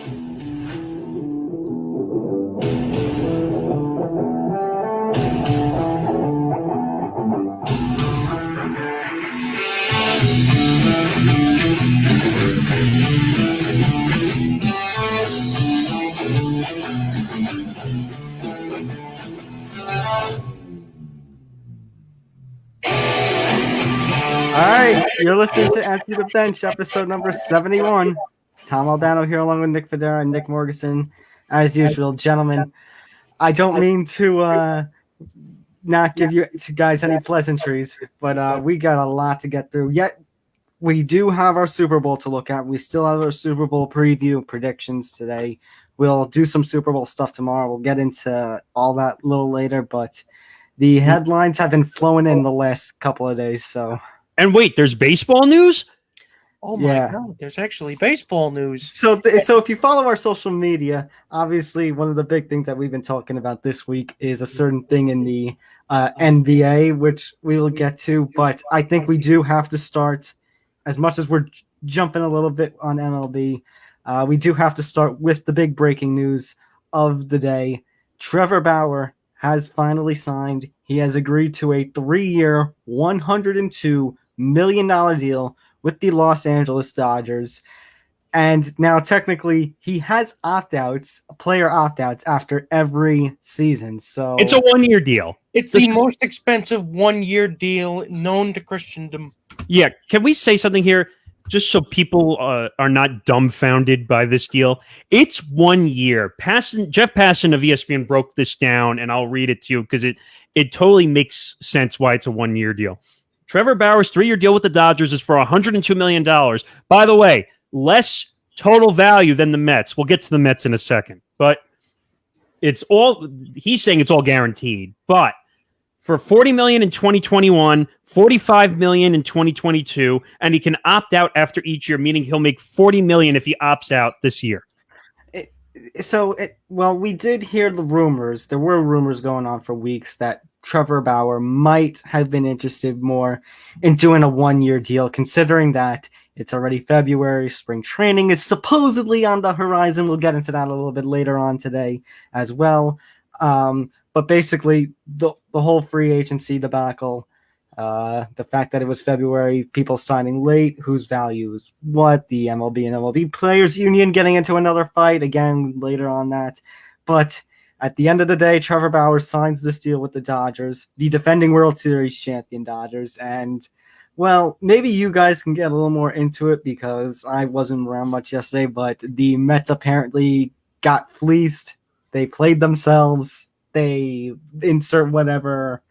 All right, you're listening to Empty the Bench, episode number 71. Tom Albano here along with Nick Fodera and Nick Morgasen. As usual, gentlemen, I don't mean to not give you guys any pleasantries, but we got a lot to get through. Yet, we do have our Super Bowl to look at. We still have our Super Bowl preview predictions today. We'll do some Super Bowl stuff tomorrow. We'll get into all that a little later, but the headlines have been flowing in the last couple of days, so... And wait, there's baseball news? Oh my God, there's actually baseball news. So if you follow our social media, obviously one of the big things that we've been talking about this week is a certain thing in the NBA, which we will get to. But I think we do have to start, as much as we're jumping a little bit on MLB, we do have to start with the big breaking news of the day. Trevor Bauer has finally signed. He has agreed to a 3-year, $102 million deal with the Los Angeles Dodgers. And now technically he has opt-outs, player opt-outs after every season. So it's a 1-year deal. It's the most expensive 1-year deal known to Christendom. Yeah. Can we say something here? Just so people are not dumbfounded by this deal. It's 1 year. Jeff Passan of ESPN broke this down, and I'll read it to you because it totally makes sense why it's a 1-year deal. Trevor Bauer's 3-year deal with the Dodgers is for $102 million. By the way, less total value than the Mets. We'll get to the Mets in a second. But he's saying it's all guaranteed. But for $40 million in 2021, $45 million in 2022, and he can opt out after each year, meaning he'll make $40 million if he opts out this year. We did hear the rumors. There were rumors going on for weeks that Trevor Bauer might have been interested more in doing a 1-year deal, considering that it's already February. Spring training is supposedly on the horizon. We'll get into that a little bit later on today as well. But basically, the whole free agency debacle, the fact that it was February, people signing late, whose value is what, the MLB and MLB Players Union getting into another fight, again, later on that. But at the end of the day, Trevor Bauer signs this deal with the Dodgers, the defending World Series champion Dodgers. And, well, maybe you guys can get a little more into it because I wasn't around much yesterday, but the Mets apparently got fleeced. They played themselves. They insert whatever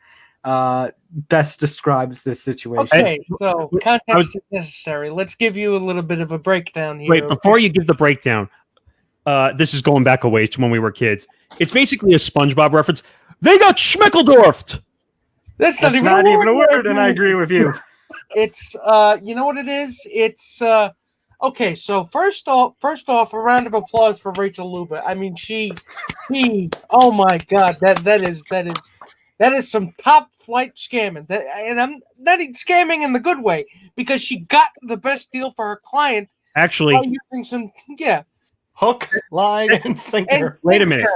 best describes this situation. Okay, so context is necessary. Let's give you a little bit of a breakdown here. Wait, before you give the breakdown, this is going back a ways to when we were kids. It's basically a SpongeBob reference. They got schmickeldorfed. That's not even a word, and I agree with you. It's you know what it is? It's okay. So first off, a round of applause for Rachel Luba. I mean, she oh my God, that is some top flight scamming. And I'm not scamming in the good way because she got the best deal for her client. Actually, using some hook, line, and sinker. Wait a minute.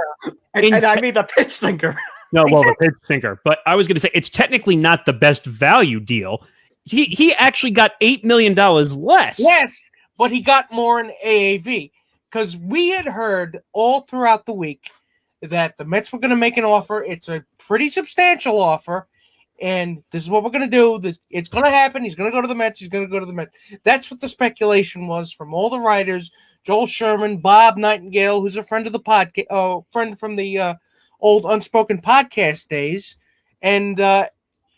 And I mean the pitch sinker. No, well, the pitch sinker. But I was going to say it's technically not the best value deal. He actually got $8 million less. Yes, but he got more in AAV because we had heard all throughout the week that the Mets were going to make an offer. It's a pretty substantial offer, and this is what we're going to do. It's going to happen. He's going to go to the Mets. He's going to go to the Mets. That's what the speculation was from all the writers. Joel Sherman, Bob Nightingale, who's a friend of the podcast, friend from the old Unspoken podcast days, and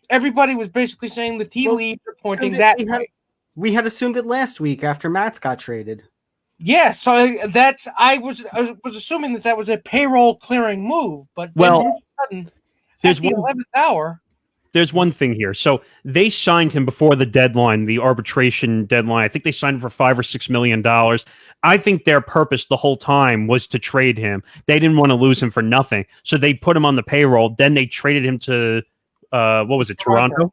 everybody was basically saying the tea leaves are pointing that way. We had assumed it last week after Matz got traded. Yeah, so I was assuming that was a payroll clearing move, but well, all of a sudden, at the 11th hour. There's one thing here. So they signed him before the deadline, the arbitration deadline. I think they signed him for $5 or $6 million. I think their purpose the whole time was to trade him. They didn't want to lose him for nothing, so they put him on the payroll. Then they traded him to what was it, Toronto?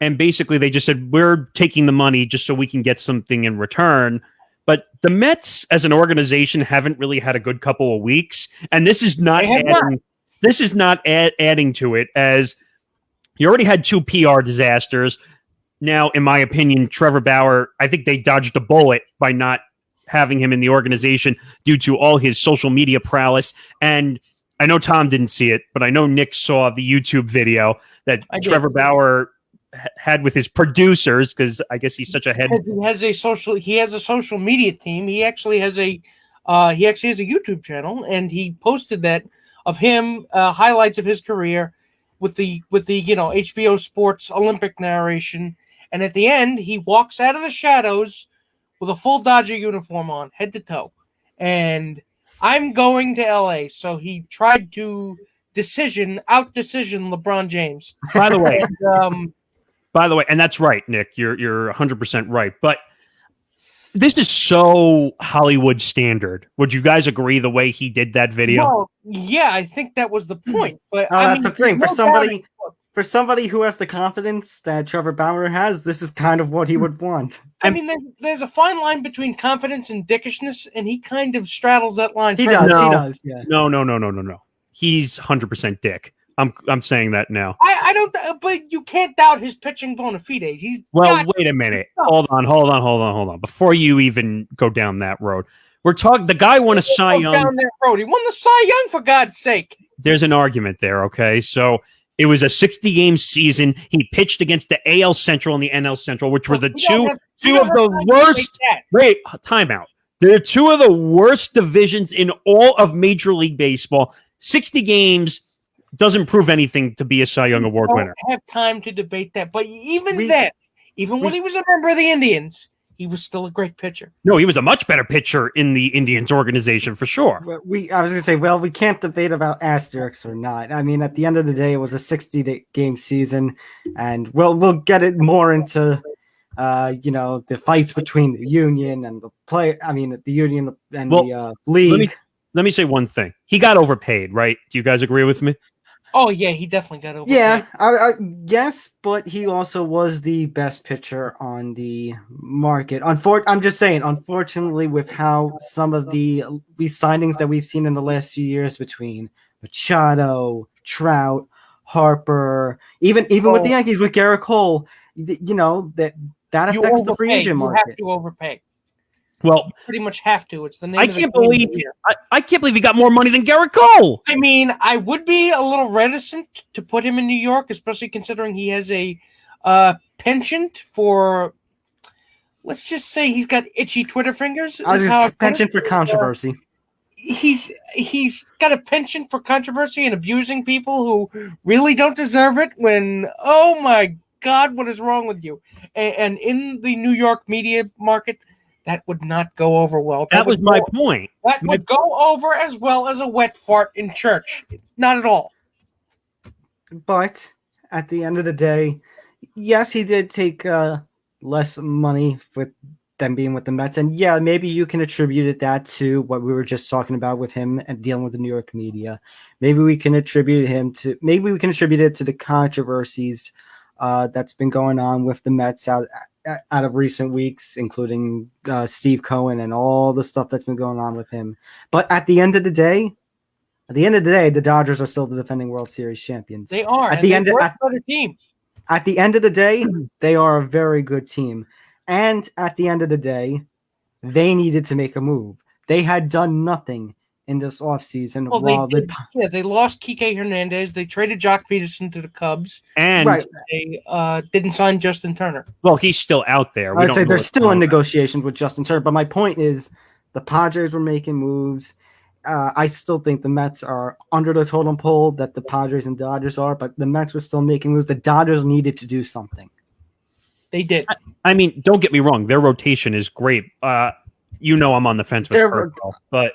And basically they just said, we're taking the money just so we can get something in return. But the Mets, as an organization, haven't really had a good couple of weeks, and this is not adding to it, as you already had 2 PR disasters. Now, in my opinion, Trevor Bauer, I think they dodged a bullet by not having him in the organization due to all his social media prowess. And I know Tom didn't see it, but I know Nick saw the YouTube video that Trevor Bauer had with his producers, because I guess he's such a head. He has a social media team. He actually has a YouTube channel, and he posted that of him, highlights of his career with the HBO Sports Olympic narration. And at the end, he walks out of the shadows with a full Dodger uniform on, head to toe. And I'm going to LA. So he tried to out-decision LeBron James. By the way, and that's right, Nick. You're 100% right. But this is so Hollywood standard. Would you guys agree the way he did that video? Well, yeah, I think that was the point. But that's the thing. For somebody who has the confidence that Trevor Bauer has, this is kind of what he would want. I mean, there's a fine line between confidence and dickishness, and he kind of straddles that line. He does. Yeah. No. He's 100% dick. I'm saying that now. I don't, but you can't doubt his pitching bona fides. Wait a minute. Hold on. Before you even go down that road, we're talking. The guy won a Cy Young. Down that road. He won the Cy Young, for God's sake. There's an argument there. Okay, so it was a 60-game season. He pitched against the AL Central and the NL Central, which were the two of the worst. Wait, timeout. They're 2 of the worst divisions in all of Major League Baseball. 60 games doesn't prove anything to be a Cy Young Award winner. I don't have time to debate that, but even when he was a member of the Indians, he was still a great pitcher. No, he was a much better pitcher in the Indians organization for sure. I was going to say, we can't debate about asterisks or not. I mean, at the end of the day, it was a 60-game season, and we'll get it more into the fights between the union and the union and the league. Let me say one thing. He got overpaid, right? Do you guys agree with me? Oh, yeah, he definitely got overpaid. Yeah, yes, but he also was the best pitcher on the market. I'm just saying, unfortunately, with how some of the signings that we've seen in the last few years between Machado, Trout, Harper, even with the Yankees, with Garrett Cole, that affects the free agent market. You have to overpay. Well, you pretty much have to. It's the name. I can't believe he got more money than Garrett Cole. I mean, I would be a little reticent to put him in New York, especially considering he has a penchant for. Let's just say he's got itchy Twitter fingers. Penchant for controversy. He's got a penchant for controversy and abusing people who really don't deserve it. When oh my God, what is wrong with you? And in the New York media market, that would not go over well. That was my point. That would go over as well as a wet fart in church. Not at all. But at the end of the day, yes, he did take less money with them being with the Mets. And yeah, maybe you can attribute that to what we were just talking about with him and dealing with the New York media. Maybe we can attribute it to the controversies that's been going on with the Mets out of recent weeks, including Steve Cohen and all the stuff that's been going on with him. But at the end of the day, the Dodgers are still the defending World Series champions. They are. At the end of the day, they are a very good team. And at the end of the day, they needed to make a move. They had done nothing in this offseason. They lost Kike Hernandez. They traded Jock Peterson to the Cubs. And they didn't sign Justin Turner. Well, he's still out there. I'd say they're still in negotiations with Justin Turner. But my point is the Padres were making moves. I still think the Mets are under the totem pole that the Padres and Dodgers are, but the Mets were still making moves. The Dodgers needed to do something. They did. I mean, don't get me wrong. Their rotation is great. I'm on the fence with Kerkhoff, but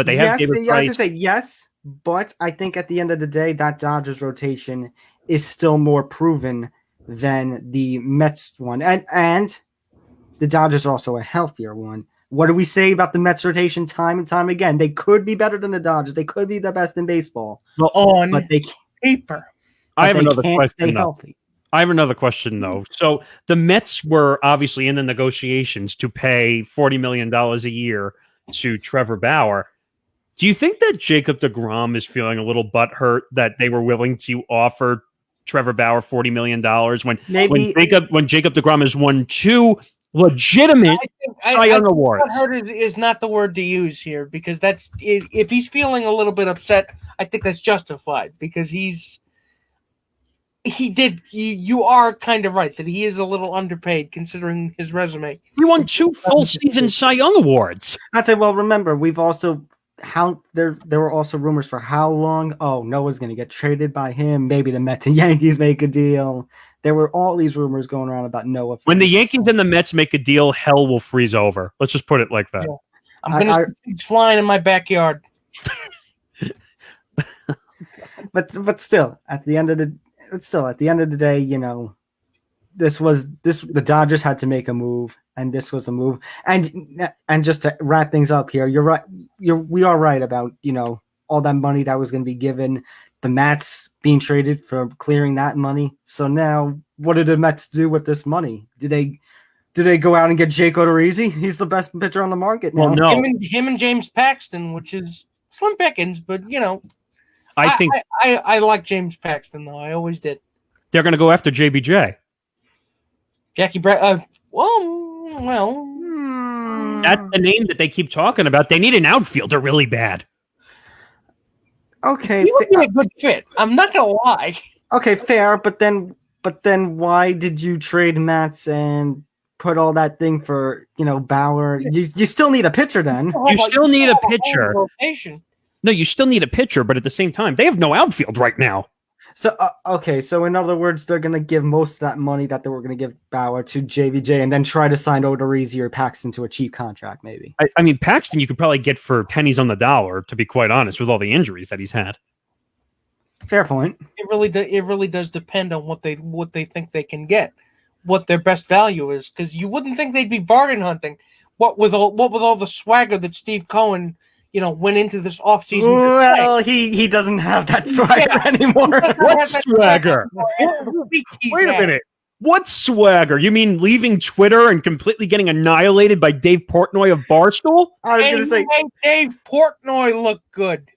they have David Price. I was going to say yes, but I think at the end of the day, that Dodgers rotation is still more proven than the Mets one. And the Dodgers are also a healthier one. What do we say about the Mets rotation time and time again? They could be better than the Dodgers. They could be the best in baseball. Well, on paper. I have another question. I have another question, though. So the Mets were obviously in the negotiations to pay $40 million a year to Trevor Bauer. Do you think that Jacob deGrom is feeling a little butthurt that they were willing to offer Trevor Bauer $40 million when Jacob deGrom has won 2 legitimate Cy Young awards? Butthurt is not the word to use here, because that's, if he's feeling a little bit upset, I think that's justified, because you are kind of right that he is a little underpaid considering his resume. He won 2 full season Cy Young awards. I'd say, well, remember, we've also there were also rumors for how long. Oh, Noah's going to get traded by him. Maybe the Mets and Yankees make a deal. There were all these rumors going around about Noah. When the Yankees and the Mets make a deal, hell will freeze over. Let's just put it like that. Yeah. I'm going to see flying in my backyard. But still, at the end of the day, you know, the Dodgers had to make a move, and this was a move. And just to wrap things up here, you're right. We are right about, you know, all that money that was going to be given, the Mets being traded for clearing that money. So now, what did the Mets do with this money? Do they go out and get Jake Odorizzi? He's the best pitcher on the market now. Well, no. Him and James Paxton, which is slim pickings, but you know, I think I like James Paxton though. I always did. They're going to go after JBJ. Jackie Brett. Well. That's the name that they keep talking about. They need an outfielder really bad. Okay, he would be a good fit. I'm not gonna lie. Okay, fair. But then why did you trade Mats and put all that thing for, you know, Bauer? You still need a pitcher then. You still need a pitcher. No, you still need a pitcher, but at the same time, they have no outfield right now. So, okay, so in other words, they're going to give most of that money that they were going to give Bauer to JVJ and then try to sign Odorizzi or Paxton to a cheap contract, maybe. I mean, Paxton you could probably get for pennies on the dollar, to be quite honest, with all the injuries that he's had. Fair point. It really does depend on what they think they can get, what their best value is, because you wouldn't think they'd be bargain hunting. What with all the swagger that Steve Cohen, you know, went into this offseason. Well, he doesn't have that swagger anymore. What swagger? Wait a minute. What swagger? You mean leaving Twitter and completely getting annihilated by Dave Portnoy of Barstool? I was going to say Dave Portnoy looked good.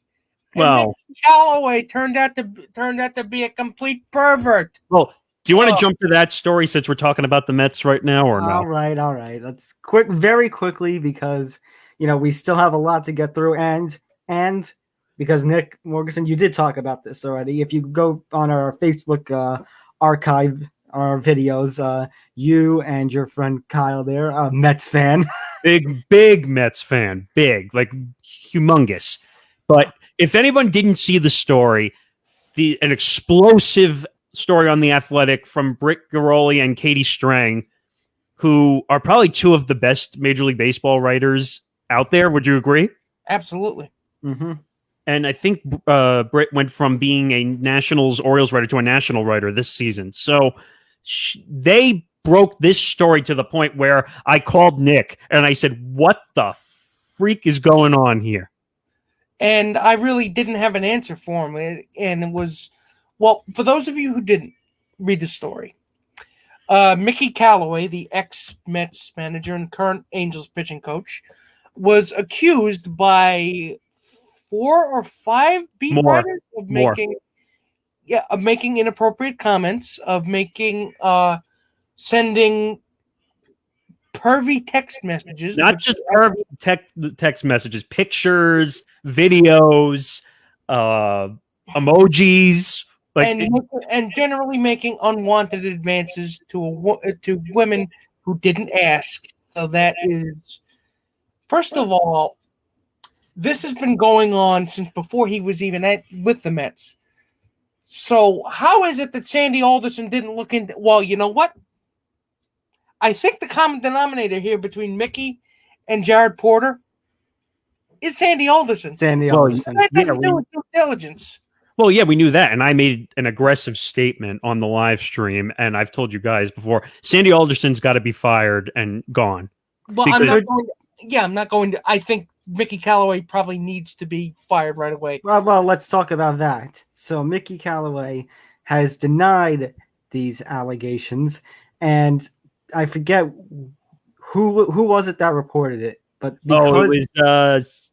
Well, Callaway turned out to be a complete pervert. Well, do you want to jump to that story since we're talking about the Mets right now, or no? All right. Let's very quickly, because you know we still have a lot to get through, and because Nick Morgasen, you did talk about this already. If you go on our Facebook archive, our videos, you and your friend Kyle there, a Mets fan, big Mets fan, big, like humongous. But if anyone didn't see the story, an explosive story on The Athletic from Britt Garoli and Katie Strang, who are probably 2 of the best Major League Baseball writers out there. Would you agree? Absolutely. Mm-hmm. And I think Britt went from being a Nationals-Orioles writer to a national writer this season. So they broke this story to the point where I called Nick and I said, what the freak is going on here? And I really didn't have an answer for him. And it was, well, for those of you who didn't read the story, Mickey Callaway, the ex-Mets manager and current Angels pitching coach, was accused by 4 or 5 beat writers of making inappropriate comments, of sending pervy text messages. Not just pervy text messages, pictures, videos, emojis, and generally making unwanted advances to women who didn't ask. So that is, first of all, this has been going on since before he was even with the Mets. So how is it that Sandy Alderson didn't look into? Well, you know what? I think the common denominator here between Mickey and Jared Porter is Sandy Alderson. Alderson. That doesn't do with due diligence. Well, yeah, we knew that, and I made an aggressive statement on the live stream, and I've told you guys before, Sandy Alderson's got to be fired and gone. Well, I'm not going to. I think Mickey Callaway probably needs to be fired right away. Well, let's talk about that. So Mickey Callaway has denied these allegations, and I forget who was it that reported it, but because it was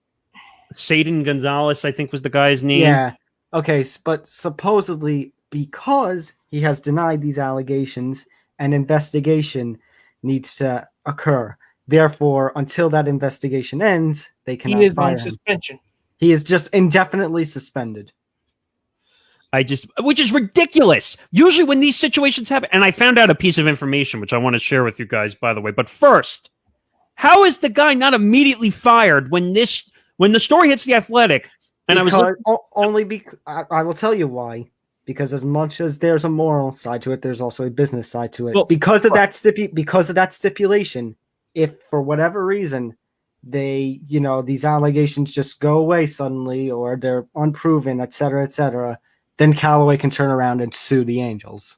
Satan Gonzalez, I think was the guy's name. yeah, okay, but supposedly because he has denied these allegations, an investigation needs to occur. Therefore, until that investigation ends, they cannot He is fire on him. suspension. He is just indefinitely suspended. Which is ridiculous. Usually when these situations happen, and I found out a piece of information, which I want to share with you guys, by the way. But first, how is the guy not immediately fired when the story hits The Athletic? And I will tell you why. Because as much as there's a moral side to it, there's also a business side to it. Well, because of that stipulation, if for whatever reason these allegations just go away suddenly or they're unproven, et cetera, then Callaway can turn around and sue the Angels.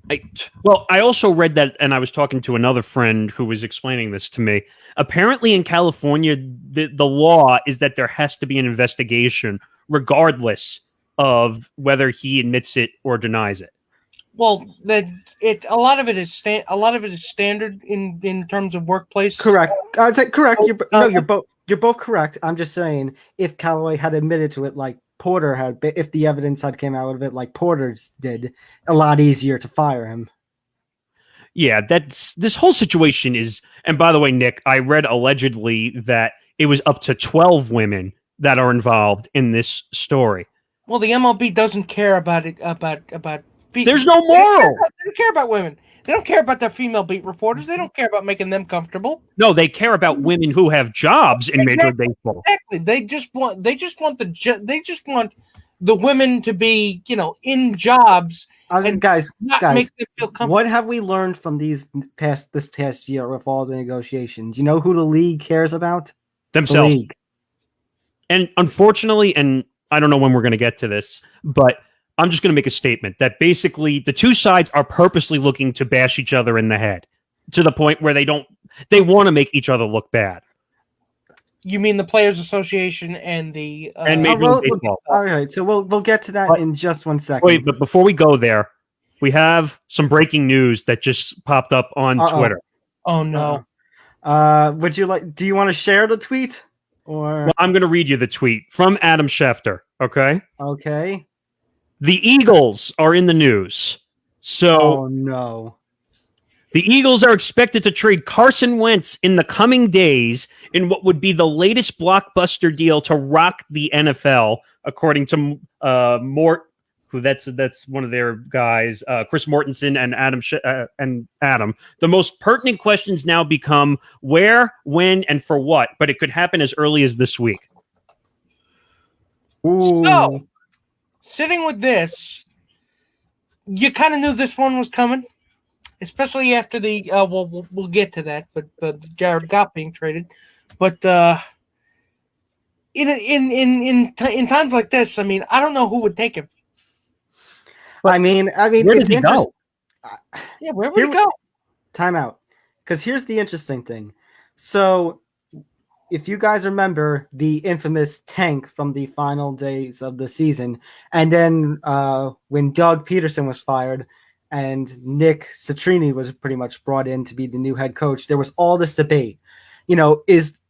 I also read that, and I was talking to another friend who was explaining this to me. Apparently in California, the law is that there has to be an investigation regardless of whether he admits it or denies it. Well, a lot of it is standard in terms of workplace. Correct. I'd say correct. You're both correct. I'm just saying if Callaway had admitted to it like Porter had, if the evidence had came out of it like Porter's did, a lot easier to fire him. Yeah, this whole situation is. And by the way, Nick, I read allegedly that it was up to 12 women that are involved in this story. Well, the MLB doesn't care about it about. There's no moral. They don't care about women. They don't care about their female beat reporters. They don't care about making them comfortable. No, they care about women who have jobs in Major League Baseball. Exactly. They just want the women to be, in jobs. Guys, make them feel comfortable. What have we learned from this past year with all the negotiations? You know who the league cares about? Themselves. The league. And unfortunately, and I don't know when we're going to get to this, but I'm just going to make a statement that basically the two sides are purposely looking to bash each other in the head to the point where they want to make each other look bad. You mean the Players Association and the and Major League Baseball? All right, so we'll get to that in just 1 second. Wait, but before we go there, we have some breaking news that just popped up on Twitter. Oh no! Do you want to share the tweet? Or I'm going to read you the tweet from Adam Schefter. Okay. Okay. The Eagles are in the news. So, oh no. The Eagles are expected to trade Carson Wentz in the coming days in what would be the latest blockbuster deal to rock the NFL, according to that's one of their guys, Chris Mortensen and Adam. The most pertinent questions now become where, when, and for what, but it could happen as early as this week. Ooh. So, sitting with this, you kind of knew this one was coming. Especially after the we'll get to that, but Jared Goff being traded, but in times like this, I mean, I don't know who would take him. I mean, where did he go? Yeah, where would he go? Time out, because here's the interesting thing. So, if you guys remember the infamous tank from the final days of the season, and then when Doug Peterson was fired. And Nick Citrini was pretty much brought in to be the new head coach. There was all this debate. Is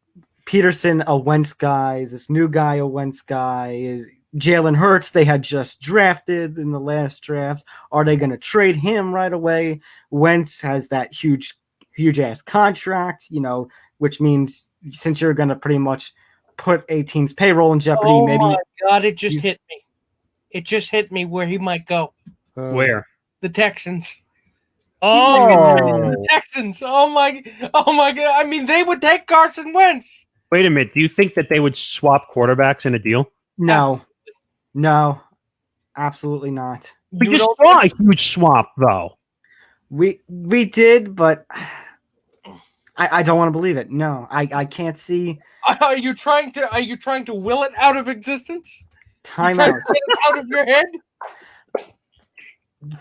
Peterson a Wentz guy? Is this new guy a Wentz guy? Is Jalen Hurts they had just drafted in the last draft? Are they going to trade him right away? Wentz has that huge ass contract, which means since you're going to pretty much put a team's payroll in jeopardy, maybe. Oh my God! It just hit me. It just hit me where he might go. Where? The Texans. Oh, the Texans. Oh my God. I mean, they would take Carson Wentz. Wait a minute. Do you think that they would swap quarterbacks in a deal? No, absolutely not. We just saw a huge swap, though. We did, but I don't want to believe it. No, I can't see. Are you trying to will it out of existence? Time out. Get it out of your head?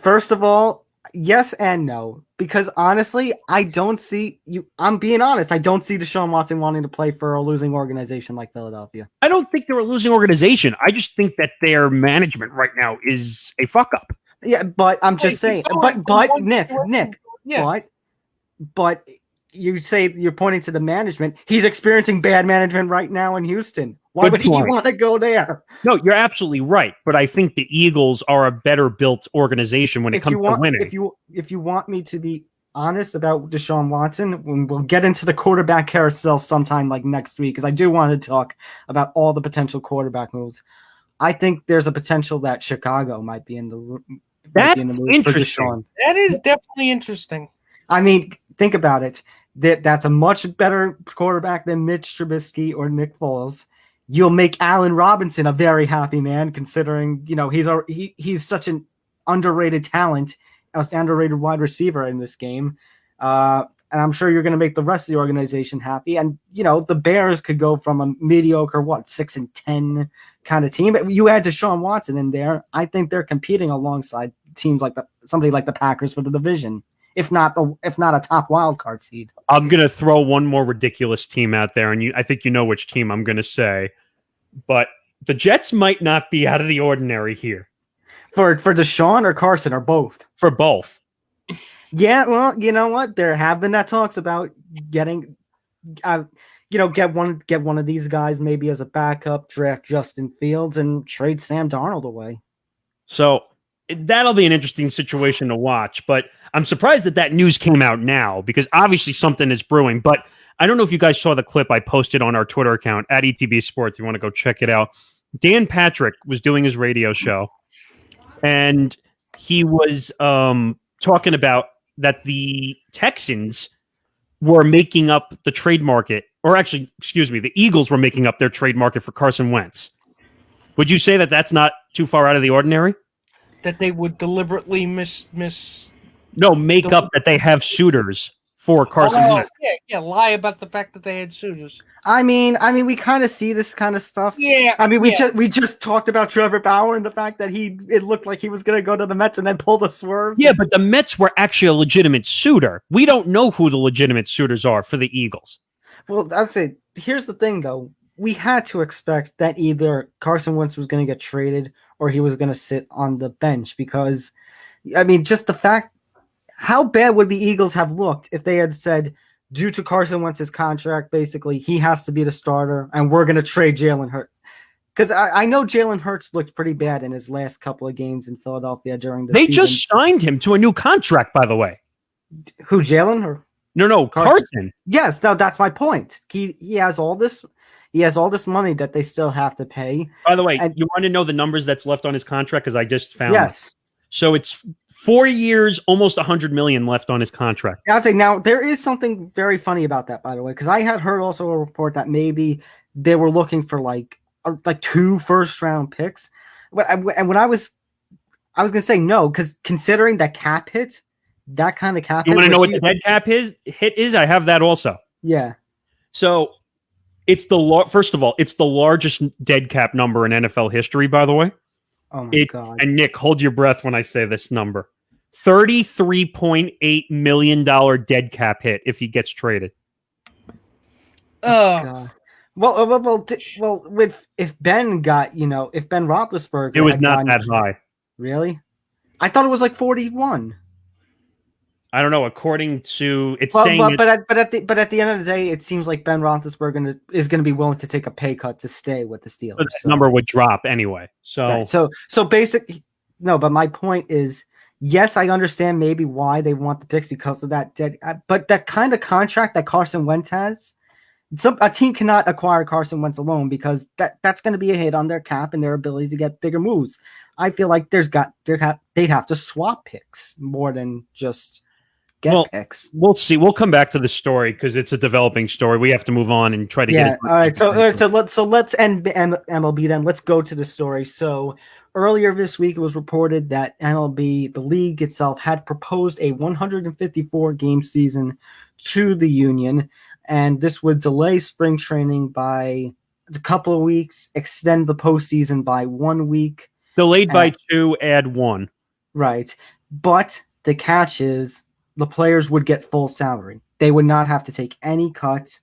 First of all, yes and no, because honestly, I don't see you. I'm being honest. I don't see Deshaun Watson wanting to play for a losing organization like Philadelphia. I don't think they're a losing organization. I just think that their management right now is a fuck up. Yeah, but I'm just saying. But Nick, yeah. but you say you're pointing to the management. He's experiencing bad management right now in Houston. Why would he want to go there? No, you're absolutely right. But I think the Eagles are a better built organization when it comes to winning. If you want me to be honest about Deshaun Watson, we'll get into the quarterback carousel sometime like next week, because I do want to talk about all the potential quarterback moves. I think there's a potential that Chicago might be in the moves for Deshaun. That is definitely interesting. I mean, think about it. That's a much better quarterback than Mitch Trubisky or Nick Foles. You'll make Allen Robinson a very happy man, considering he's such an underrated talent, an underrated wide receiver in this game. And I'm sure you're going to make the rest of the organization happy. And the Bears could go from a mediocre 6-10 kind of team, but you add Deshaun Watson in there. I think they're competing alongside teams like somebody like the Packers for the division, if not a top wild card seed. I'm going to throw one more ridiculous team out there, and I think you know which team I'm going to say, but the Jets might not be out of the ordinary here. For Deshaun or Carson or both? For both. Yeah, well, you know what? There have been that talks about getting, get one of these guys maybe as a backup, draft Justin Fields, and trade Sam Darnold away. So that'll be an interesting situation to watch. But I'm surprised that news came out now, because obviously something is brewing. But I don't know if you guys saw the clip I posted on our Twitter account at ETB Sports. You want to go check it out. Dan Patrick was doing his radio show, and he was talking about that the Texans were making up the trade market, or actually, excuse me, the Eagles were making up their trade market for Carson Wentz. Would you say that that's not too far out of the ordinary? That they would deliberately make up that they have suitors for Carson Wentz. Yeah, lie about the fact that they had suitors. I mean, we kind of see this kind of stuff. Yeah. I mean, we just talked about Trevor Bauer and the fact that it looked like he was going to go to the Mets and then pull the swerve. Yeah, but the Mets were actually a legitimate suitor. We don't know who the legitimate suitors are for the Eagles. Well, that's it. Here's the thing, though. We had to expect that either Carson Wentz was going to get traded or he was going to sit on the bench, because, I mean, just the fact, how bad would the Eagles have looked if they had said, due to Carson Wentz's contract, basically, he has to be the starter, and we're going to trade Jalen Hurts? Because I know Jalen Hurts looked pretty bad in his last couple of games in Philadelphia during the season. They just signed him to a new contract, by the way. Who, Jalen? Or No, Carson. Yes, no, that's my point. He has all this. He has all this money that they still have to pay. By the way, you want to know the numbers that's left on his contract? Because I just found yes. Them. So it's 4 years, almost $100 million left on his contract. I'd say now there is something very funny about that, by the way, because I had heard also a report that maybe they were looking for like 2 first-round picks. And when I was going to say no, because considering that cap hit, that kind of cap hit. You want to know what the dead cap hit is? I have that also. Yeah. So it's first of all, it's the largest dead cap number in NFL history, by the way. Oh my God. And Nick, hold your breath when I say this number. $33.8 million dead cap hit if he gets traded. God. Well, if Ben got, if Ben Roethlisberger, it was not that high. Really? I thought it was like 41. I don't know. According to at the end of the day, it seems like Ben Roethlisberger is going to be willing to take a pay cut to stay with the Steelers. But that number would drop anyway. So, right. so basically, no. But my point is, yes, I understand maybe why they want the picks because of that dead. But that kind of contract that Carson Wentz has, a team cannot acquire Carson Wentz alone, because that's going to be a hit on their cap and their ability to get bigger moves. I feel like they'd have to swap picks more than just. Picks. We'll see. We'll come back to the story because it's a developing story. We have to move on and try to get. All right. So let's end MLB then. Let's go to the story. So earlier this week, it was reported that MLB, the league itself, had proposed a 154 game season to the union, and this would delay spring training by a couple of weeks, extend the postseason by 1 week, delayed by 2, add 1. Right, but the catch is, the players would get full salary. They would not have to take any cuts.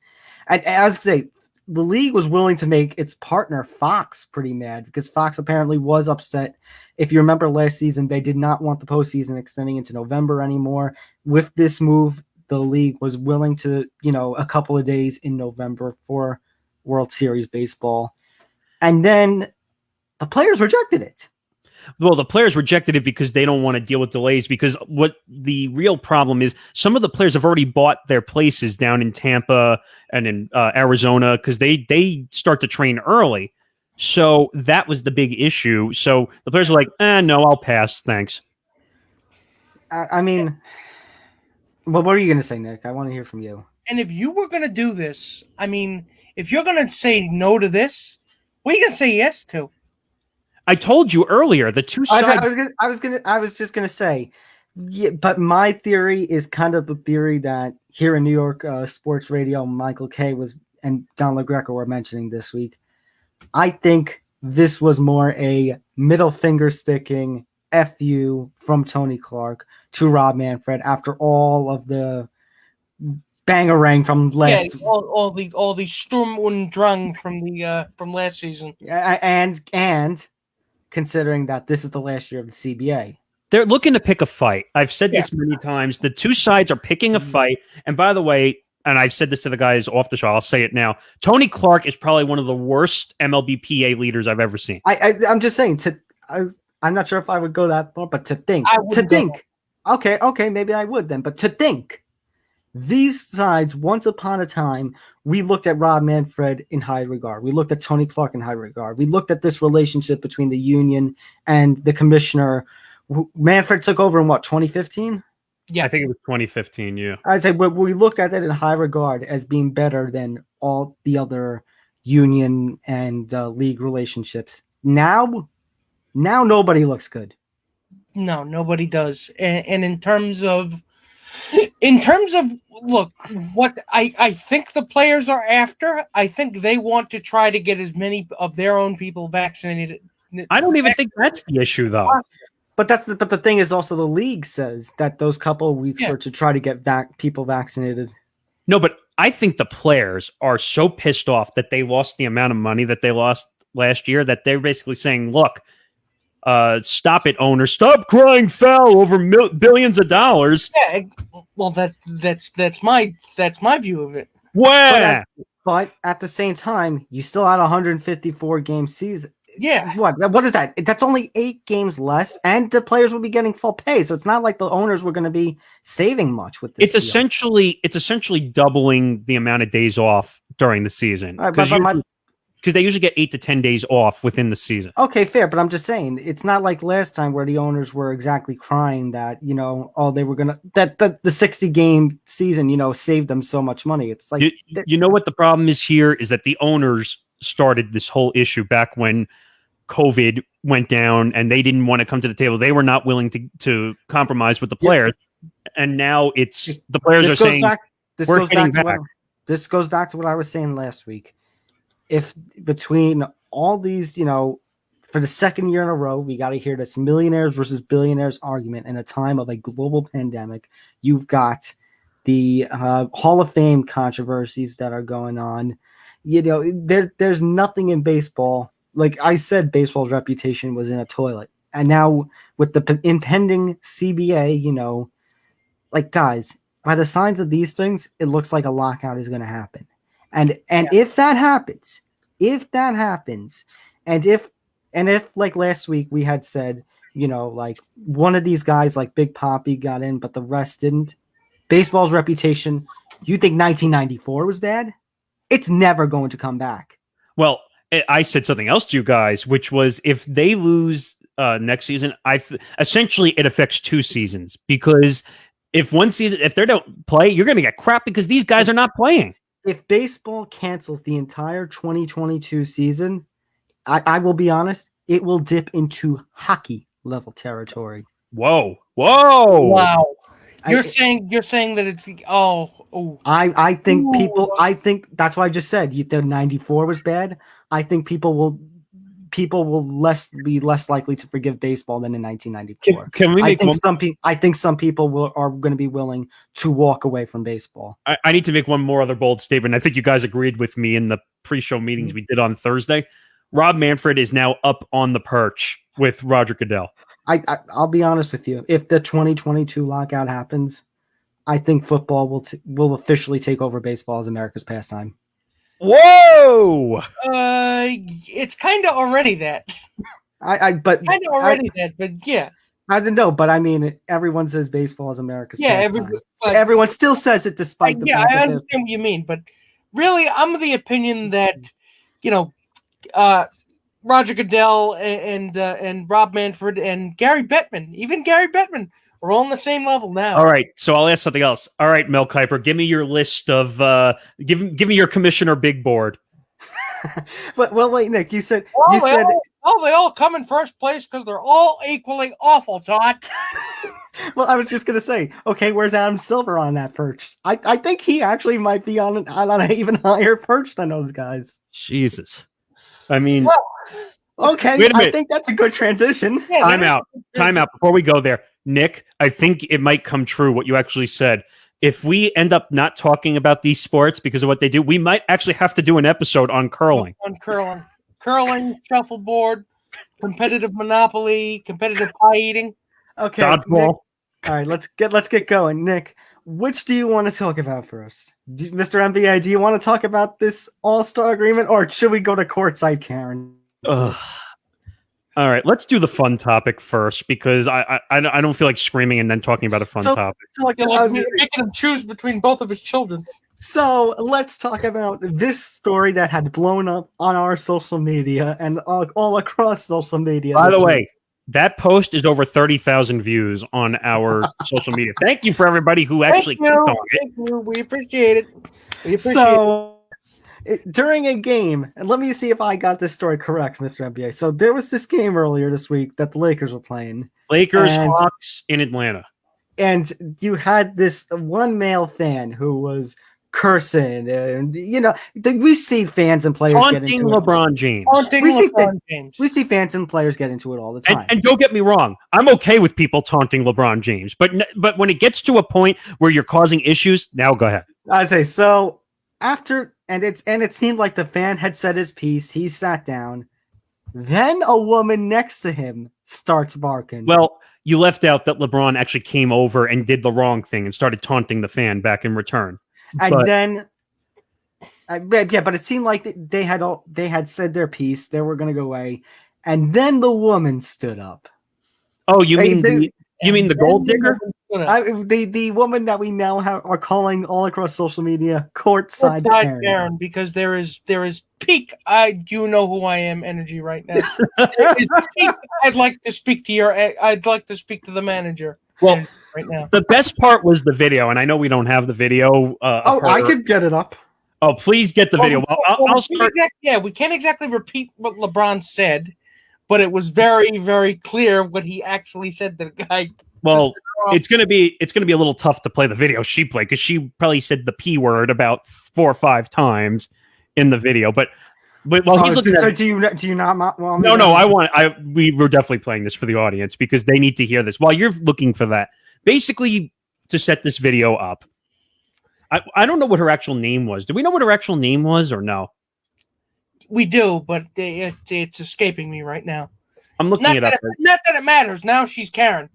And as I say, the league was willing to make its partner Fox pretty mad because Fox apparently was upset. If you remember last season, they did not want the postseason extending into November anymore. With this move, the league was willing to, a couple of days in November for World Series baseball. And then the players rejected it. Well, the players rejected it because they don't want to deal with delays, because what the real problem is, some of the players have already bought their places down in Tampa and in Arizona because they start to train early. So that was the big issue. So the players are like, no, I'll pass. Thanks. I mean, well, what are you going to say, Nick? I want to hear from you. And if you were going to do this, I mean, if you're going to say no to this, what are you going to say yes to? I told you earlier, the two sides. I was just gonna say, yeah, but my theory is kind of the theory that here in New York sports radio, Michael Kay and Don LaGreca were mentioning this week. I think this was more a middle finger sticking FU from Tony Clark to Rob Manfred after all of the bangerang from last. Yeah, all the Sturm und Drang from last season. And considering that this is the last year of the CBA. They're looking to pick a fight. I've said this many times. The two sides are picking a fight. And by the way, and I've said this to the guys off the show, I'll say it now, Tony Clark is probably one of the worst MLBPA leaders I've ever seen. I'm just saying, I'm not sure if I would go that far, but to think. Okay, maybe I would then. But to think, these sides, once upon a time, we looked at Rob Manfred in high regard. We looked at Tony Clark in high regard. We looked at this relationship between the union and the commissioner. Manfred took over in 2015? Yeah, I think it was 2015, yeah. I'd say we looked at that in high regard as being better than all the other union and league relationships. Now nobody looks good. No, nobody does. And in terms of look, what I think the players are after, I think they want to try to get as many of their own people vaccinated. I don't even think that's the issue, though. But the thing is also the league says that those couple of weeks are to try to get people vaccinated. No, but I think the players are so pissed off that they lost the amount of money that they lost last year that they're basically saying, look, stop it, owner. Stop crying foul over billions of dollars. Yeah, well, that's my view of it. Wow. But at the same time, you still had a 154 game season. Yeah. What is that? That's only 8 games less, and the players will be getting full pay. So it's not like the owners were going to be saving much with this. It's essentially doubling the amount of days off during the season. Because they usually get 8 to 10 days off within the season. Okay, fair, but I'm just saying it's not like last time where the owners were exactly crying that they were gonna that the 60 game season saved them so much money. It's like you know what the problem is here is that the owners started this whole issue back when COVID went down and they didn't want to come to the table. They were not willing to compromise with the players, and now it's the players are saying we're getting back. This goes back to what I was saying last week. If between all these, for the second year in a row, we got to hear this millionaires versus billionaires argument in a time of a global pandemic. You've got the Hall of Fame controversies that are going on. There's nothing in baseball. Like I said, baseball's reputation was in a toilet. And now with the impending CBA, guys, by the signs of these things, it looks like a lockout is going to happen. And if that happens, and if like last week we had said, like one of these guys like Big Papi got in, but the rest didn't. Baseball's reputation, you think 1994 was bad? It's never going to come back. Well, I said something else to you guys, which was if they lose next season, essentially it affects 2 seasons, because if they don't play, you're going to get crap because these guys are not playing. If baseball cancels the entire 2022 season, I will be honest, it will dip into hockey level territory. Whoa. Wow. You're saying that it's I think that's why I just said the 94 was bad. I think people will people will be less likely to forgive baseball than in 1994. Can we make I think some people are going to be willing to walk away from baseball. I need to make one more other bold statement. I think you guys agreed with me in the pre-show meetings we did on Thursday. Rob Manfred is now up on the perch with Roger Goodell. I'll be honest with you. If the 2022 lockout happens, I think football will officially take over baseball as America's pastime. Whoa! It's kind of already that. But yeah. I don't know, but I mean, everyone says baseball is America's pastime. Everyone still says it despite the fact I understand what you mean, but really, I'm of the opinion that, Roger Goodell and Rob Manfred and Gary Bettman are all on the same level now. All right, so I'll ask something else. All right, Mel Kiper, give me your list of give me your commissioner big board. Well, wait, Nick, you said they all come in first place because they're all equally awful, Todd. Well, I was just gonna say, okay, where's Adam Silver on that perch? I think he actually might be on an even higher perch than those guys. Jesus, I mean, okay, I think that's a good transition. Yeah, Time out. Before we go there, Nick, I think it might come true what you actually said. If we end up not talking about these sports because of what they do, we might actually have to do an episode on curling. Curling, shuffleboard, competitive Monopoly, competitive pie eating. Okay, dodgeball. Nick, all right, let's get going. Nick, which do you want to talk about first? Mr. NBA, do you want to talk about this All-Star agreement, or should we go to Courtside Karen? All right, let's do the fun topic first because I don't feel like screaming and then talking about a fun topic. He's making him choose between both of his children. So let's talk about this story that had blown up on our social media and all across social media. By the way, that post is over 30,000 views on our social media. Thank you for everybody who actually clicked on it. Thank you. We appreciate it. During a game, and let me see if I got this story correct, Mr. NBA. So there was this game earlier this week that the Lakers were playing. Hawks in Atlanta. And you had this one male fan who was cursing. And, we see fans and players get into LeBron James. We see fans and players get into it all the time. And don't get me wrong. I'm okay with people taunting LeBron James. But when it gets to a point where you're causing issues, now go ahead. I say, so after... And it seemed like the fan had said his piece. He sat down. Then a woman next to him starts barking. Well, you left out that LeBron actually came over and did the wrong thing and started taunting the fan back in return. And then, but it seemed like they had said their piece. They were going to go away, and then the woman stood up. Oh, you mean the gold digger? The woman that we now are calling all across social media Courtside Karen, because there is peak you know who I am energy right now. I'd like to speak to the manager. Well, right now, the best part was the video, and I know we don't have the video. I could get it up. Oh, please get the video. I'll start. We can't exactly repeat what LeBron said, but it was very, very clear what he actually said to the guy. Well, it's gonna be a little tough to play the video she played because she probably said the P word about 4 or 5 times in the video. But while he's looking, do you not? Well, no. We were definitely playing this for the audience because they need to hear this. While you're looking for that, basically to set this video up, I don't know what her actual name was. Do we know what her actual name was or no? We do, but it's escaping me right now. I'm looking it up. Not that it matters. Now she's Karen.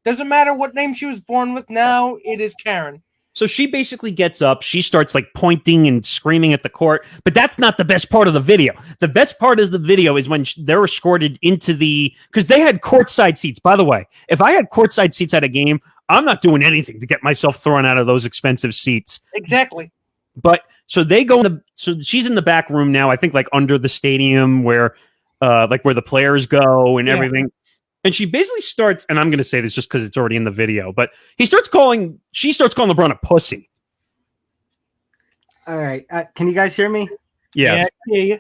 Doesn't matter what name she was born with. Now it is Karen. So she basically gets up. She starts like pointing and screaming at the court. But that's not the best part of the video. The best part of the video is when they're escorted into because they had courtside seats. By the way, if I had courtside seats at a game, I'm not doing anything to get myself thrown out of those expensive seats. Exactly. But so they go so she's in the back room now. I think like under the stadium where the players go and everything. And she basically starts, and I'm going to say this just because it's already in the video, but she starts calling LeBron a pussy. All right. Can you guys hear me? Yes. Yeah, I hear you.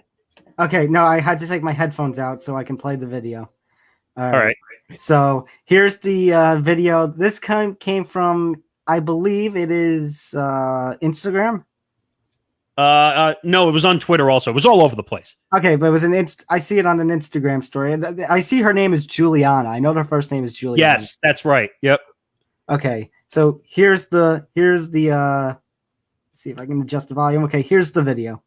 Okay. No, I had to take my headphones out so I can play the video. All right. So here's the video. This came from, I believe it is Instagram. No, it was on Twitter also. It was all over the place. Okay, but it was I see it on an Instagram story. I see her name is Juliana. I know her first name is Juliana. Yes, that's right. Yep. Okay, so here's the let's see if I can adjust the volume. Okay, here's the video.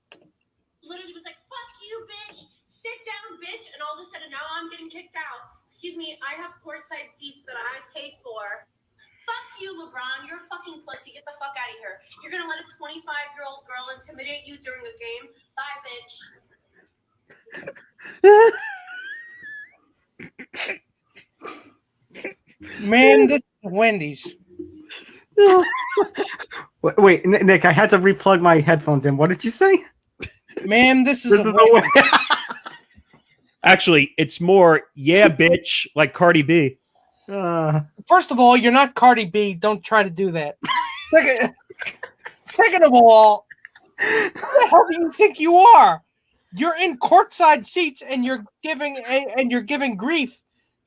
Literally was like, fuck you, bitch. Sit down, bitch. And all of a sudden now I'm getting kicked out. Excuse me, I have courtside seats that I paid for. Fuck you, LeBron. You're a fucking pussy. Get the fuck out of here. You're going to let a 25-year-old girl intimidate you during a game? Bye, bitch. Man, this is Wendy's. Wait, Nick, I had to replug my headphones in. What did you say? Man, this is a Actually, it's more, yeah, bitch, like Cardi B. First of all, you're not Cardi B. Don't try to do that. Second of all, who the hell do you think you are? You're in courtside seats and you're giving grief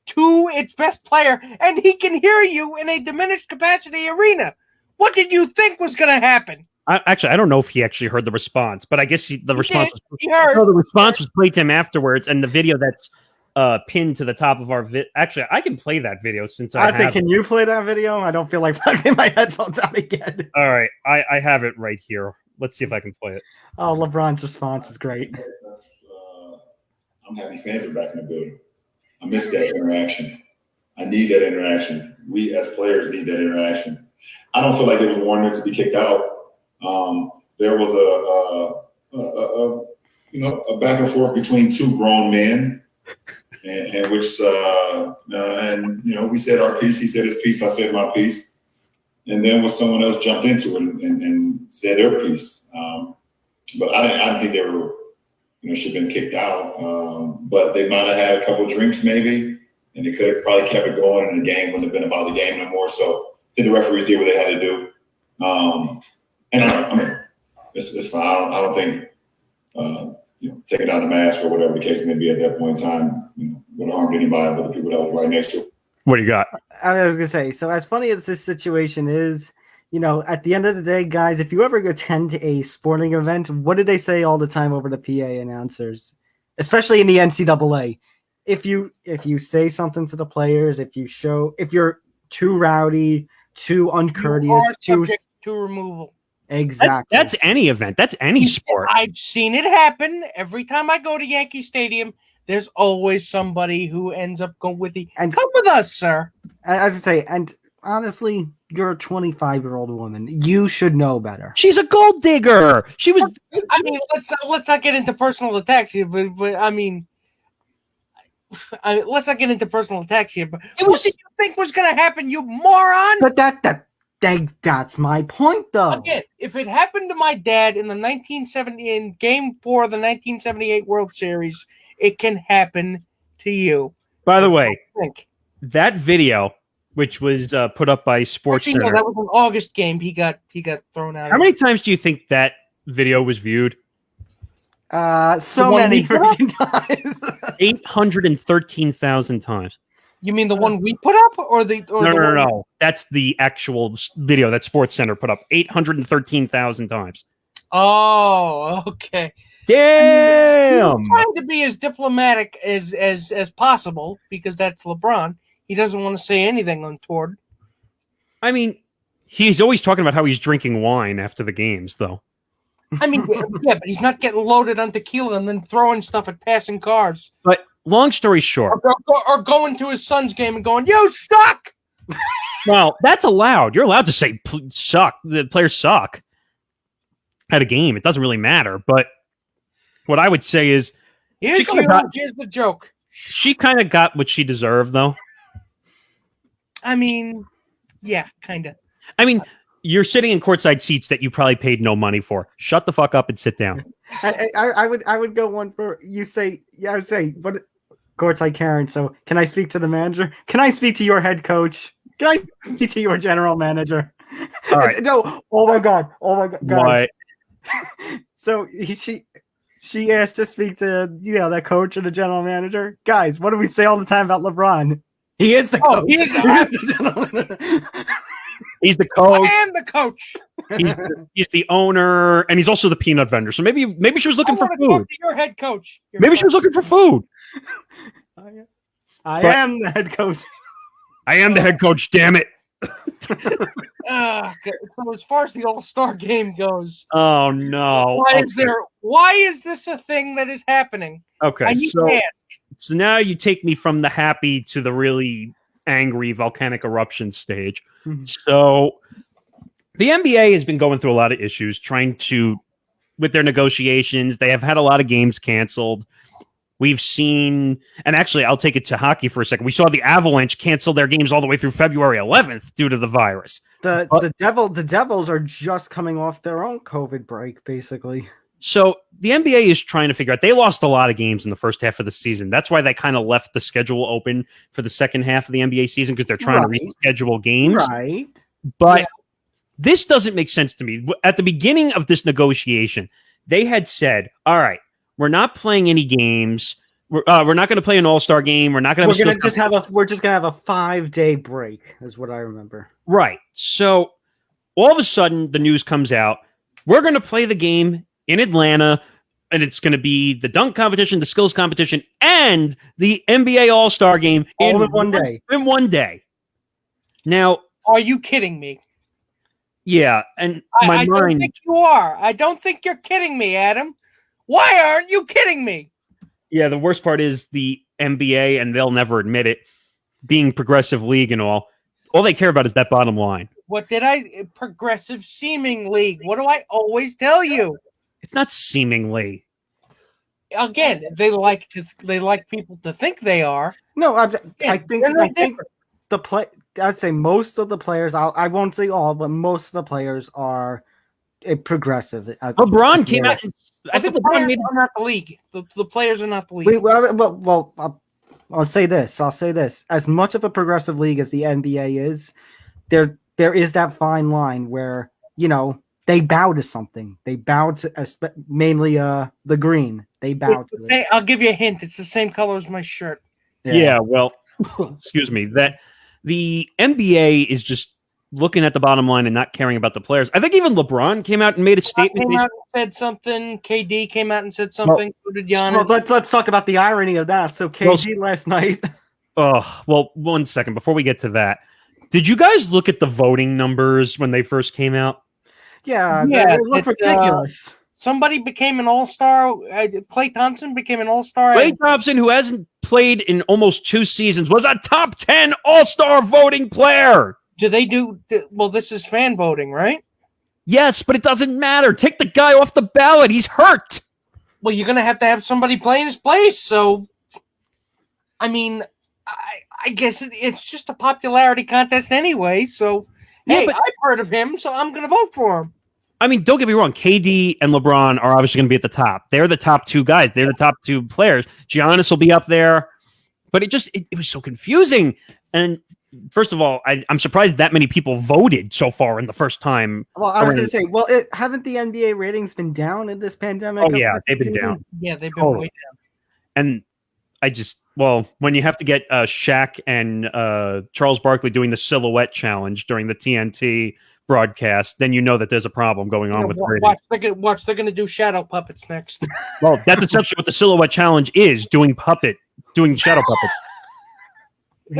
to its best player, and he can hear you in a diminished capacity arena. What did you think was going to happen? I don't know if he actually heard the response, but I guess the response was played to him afterwards, and the video that's pinned to the top of our Actually, I can play that video since I have can you play that video? I don't feel like plugging my headphones out again. All right, I have it right here. Let's see if I can play it. Oh, LeBron's response is great. I'm happy fans are back in the building. I miss that interaction. I need that interaction. We as players need that interaction. I don't feel like it was warranted to be kicked out. There was a back and forth between two grown men, and we said our piece. He said his piece. I said my piece, and then when someone else jumped into it and said their piece. But I didn't think they were, should have been kicked out. But they might have had a couple of drinks maybe, and they could have probably kept it going, and the game wouldn't have been about the game no more. So I think the referees did what they had to do. And I mean, it's fine. I don't think taking down the mask or whatever the case may be at that point in time would harm anybody but the people that was right next to it. What do you got? I was gonna say. So as funny as this situation is, at the end of the day, guys, if you ever attend a sporting event, what do they say all the time over the PA announcers, especially in the NCAA? If you say something to the players, if you're too rowdy, too uncourteous, to removal. Exactly. That's any event. That's any sport. I've seen it happen every time I go to Yankee Stadium. There's always somebody who ends up going with come with us, sir. As I say, and honestly, you're a 25-year-old woman. You should know better. She's a gold digger. She was. I mean, let's not get into personal attacks here, but I mean, let's not get into personal attacks here. But what did you think was going to happen, you moron? But that's my point, though. Again, if it happened to my dad in in Game 4 of the 1978 World Series, it can happen to you. By the way, that video, which was put up by SportsCenter, no, that was an August game. He got thrown out. How many times do you think that video was viewed? So many freaking times. 813,000 times. You mean the one we put up, or the? No. That's the actual video that SportsCenter put up. 813,000 times. Oh, okay. Damn. He's trying to be as diplomatic as possible because that's LeBron. He doesn't want to say anything untoward. I mean, he's always talking about how he's drinking wine after the games, though. I mean, yeah, but he's not getting loaded on tequila and then throwing stuff at passing cars. But long story short, or going to his son's game and going, "You suck." Well, that's allowed. You're allowed to say "suck." The players suck at a game. It doesn't really matter. But what I would say is, here's the joke. She kind of got what she deserved, though. I mean, yeah, kind of. I mean, you're sitting in courtside seats that you probably paid no money for. Shut the fuck up and sit down. I would go one for you say. Yeah, I would say, but Courtside Karen. So, can I speak to the manager? Can I speak to your head coach? Can I speak to your general manager? All right. No. Oh my god. Guys. What? So she asked to speak to that coach or the general manager. Guys, what do we say all the time about LeBron? He is the coach. He is the He's the coach. I am the coach. He's the owner, and he's also the peanut vendor. So maybe she was looking for I food. talk to your head coach. Maybe she was looking for food. I am the head coach. I am the head coach. Damn it. So as far as the All-Star game goes, Oh no! Why is this a thing that is happening? Okay, so now you take me from the happy to the really angry volcanic eruption stage. Mm-hmm. So the NBA has been going through a lot of issues with their negotiations. They have had a lot of games canceled. We've seen, and actually, I'll take it to hockey for a second. We saw the Avalanche cancel their games all the way through February 11th due to the virus. The Devils are just coming off their own COVID break, basically. So the NBA is trying to figure out. They lost a lot of games in the first half of the season. That's why they kind of left the schedule open for the second half of the NBA season, because they're trying to reschedule games. Right. But this doesn't make sense to me. At the beginning of this negotiation, they had said, all right, we're not playing any games. We're not going to play an All-Star game. We're not going to. We're just going to have a 5-day break, is what I remember. Right. So all of a sudden, the news comes out. We're going to play the game in Atlanta, and it's going to be the dunk competition, the skills competition, and the NBA All-Star game all in one day. In one day. Now, are you kidding me? Yeah, and I don't think you are. I don't think you're kidding me, Adam. Why aren't you kidding me? Yeah, the worst part is the NBA, and they'll never admit it, being progressive league and all they care about is that bottom line. What did I progressive seeming league? What do I always tell you? It's not seemingly. Again, they like people to think they are. No, I think I'd say most of the players. I won't say all, but most of the players are progressive. LeBron came out. I think LeBron are not the league. The players are not the league. I'll say this. As much of a progressive league as the NBA is, there is that fine line where they bow to something. They bow to mainly the green. They bow to it. I'll give you a hint. It's the same color as my shirt. Yeah. Well, excuse me. That the NBA is just looking at the bottom line and not caring about the players. I think even LeBron came out and made a statement. Came out and said something. KD came out and said something. So did Giannis. Let's talk about the irony of that. So KD last night. Oh, well, 1 second before we get to that. Did you guys look at the voting numbers when they first came out? Yeah, they look ridiculous. Somebody became an all-star. Klay Thompson became an all-star. Klay Thompson, who hasn't played in almost 2 seasons, was a top 10 all-star voting player. Do they do? Well, this is fan voting, right? Yes, but it doesn't matter. Take the guy off the ballot. He's hurt. Well, you're going to have somebody play in his place. So, I mean, I guess it's just a popularity contest anyway. So, hey, I've heard of him, so I'm going to vote for him. I mean, don't get me wrong. KD and LeBron are obviously going to be at the top. They're the top 2 guys. They're the top 2 players. Giannis will be up there. But it was so confusing. And first of all, I'm surprised that many people voted so far in the first time. Well, I was going to say, haven't the NBA ratings been down in this pandemic? Oh, yeah, they've been down. Yeah, they've been way down. And when you have to get Shaq and Charles Barkley doing the silhouette challenge during the TNT broadcast, then you know that there's a problem going on with ratings. Watch, they're going to do shadow puppets next. Well, that's essentially what the silhouette challenge is, doing shadow puppets.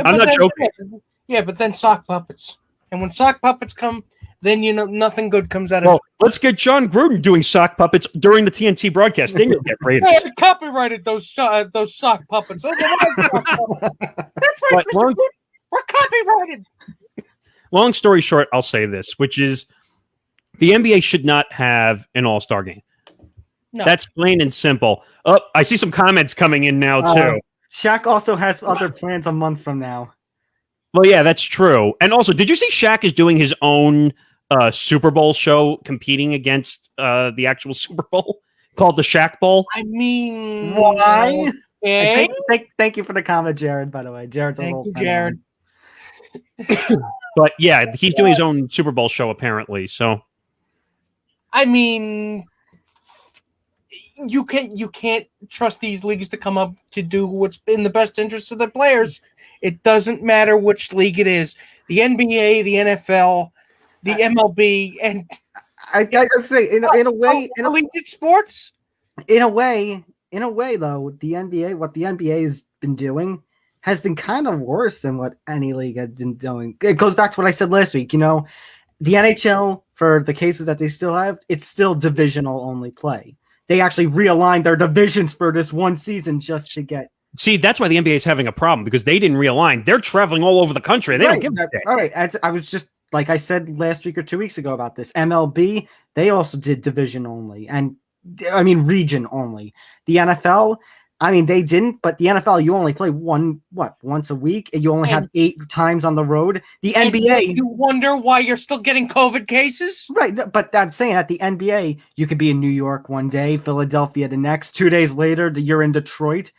I'm not joking. Yeah, but then sock puppets. And when sock puppets come, then nothing good comes out of it. Let's get John Gruden doing sock puppets during the TNT broadcast. Then you'll get ratings. Hey, copyrighted those sock puppets. That's right, we're copyrighted. Long story short, I'll say this, which is the NBA should not have an all-star game. No. That's plain and simple. Oh, I see some comments coming in now, too. Shaq also has other plans a month from now. Well, yeah, that's true. And also, did you see Shaq is doing his own Super Bowl show competing against the actual Super Bowl called the Shaq Bowl? I mean, why? Thank you for the comment, Jared, by the way. Jared's a little Jared. But yeah, he's doing his own Super Bowl show apparently. So, I mean, you can't trust these leagues to come up to do what's in the best interest of their players. It doesn't matter which league it is. The NBA, the NFL, the MLB and I gotta say, in a way, collegiate sports. In a way, though, the NBA, what the NBA has been doing, has been kind of worse than what any league has been doing. It goes back to what I said last week. The NHL, for the cases that they still have, it's still divisional only play. They actually realigned their divisions for this one season just to get. See, that's why the NBA is having a problem, because they didn't realign. They're traveling all over the country. They don't give a shit. All right. I was just, like I said last week or 2 weeks ago about this. MLB, they also did division only. And region only. The NFL, they didn't, but the NFL, you only play once a week, and you only have 8 times on the road. The NBA, you wonder why you're still getting COVID cases? Right, but I'm saying at the NBA, you could be in New York one day, Philadelphia the next, 2 days later, you're in Detroit.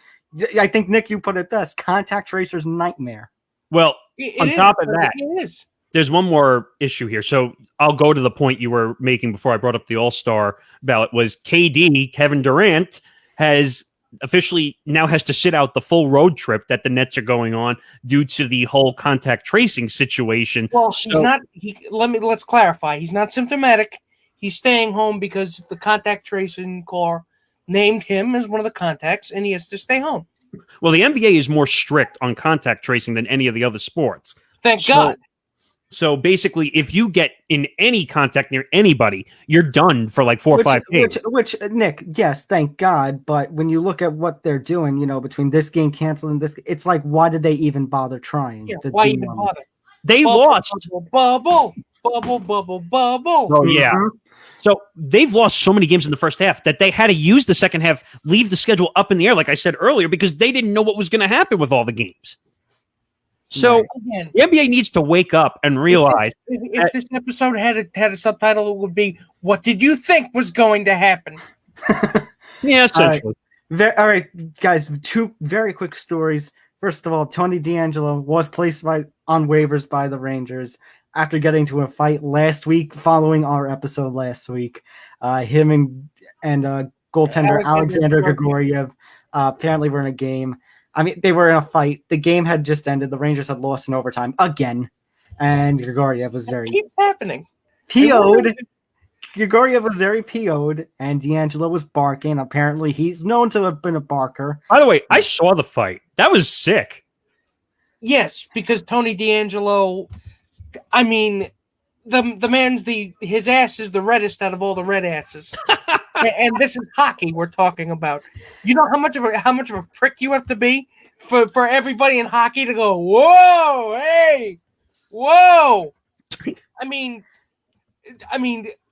I think, Nick, you put it best, contact tracer's nightmare. Well, on top of that, it is. There's one more issue here. So I'll go to the point you were making before I brought up the All-Star ballot. Was KD, Kevin Durant, has officially now has to sit out the full road trip that the Nets are going on due to the whole contact tracing situation. Well, let's clarify. He's not symptomatic. He's staying home because the contact tracing core named him as one of the contacts, and he has to stay home. Well, the NBA is more strict on contact tracing than any of the other sports. Thank God. So basically, if you get in any contact near anybody, you're done for like 4 or 5 games. Which, Nick, yes, thank God. But when you look at what they're doing, between this game canceling this, it's like, why did they even bother trying? Why even bother? They lost. Bubble. Oh, yeah. So they've lost so many games in the first half that they had to use the second half, leave the schedule up in the air, like I said earlier, because they didn't know what was going to happen with all the games. So again, the NBA needs to wake up and realize. If this episode had a subtitle, it would be, "What did you think was going to happen?" Yeah, essentially. All right, guys, 2 very quick stories. First of all, Tony DeAngelo was placed on waivers by the Rangers after getting into a fight last week, following our episode last week. Him and goaltender Alexander Grigoriev apparently were in a game. They were in a fight. The game had just ended. The Rangers had lost in overtime again. And Grigoriev was very... It keeps happening. PO'd. Grigoriev was very PO'd, and DeAngelo was barking. Apparently, he's known to have been a barker. By the way, I saw the fight. That was sick. Yes, because Tony DeAngelo... the man's his ass is the reddest out of all the red asses. And this is hockey we're talking about. You know how much of a prick you have to be for everybody in hockey to go, whoa, hey, whoa.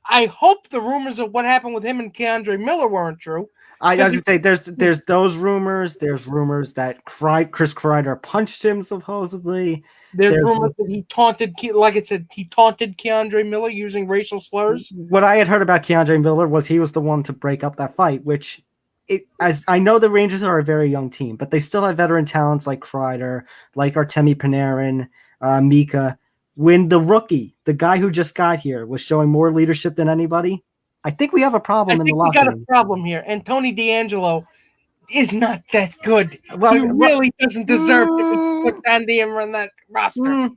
I hope the rumors of what happened with him and Keandre Miller weren't true. I was going to say, there's those rumors. There's rumors that Chris Kreider punched him, supposedly. There's rumors that he taunted, like it said, he taunted Keandre Miller using racial slurs. What I had heard about Keandre Miller was he was the one to break up that fight, which, as I know the Rangers are a very young team, but they still have veteran talents like Kreider, like Artemi Panarin, Mika. When the rookie, the guy who just got here, was showing more leadership than anybody, I think we have a problem in the locker room. We got a problem here, and Tony DeAngelo is not that good. He really doesn't deserve to be put on that roster.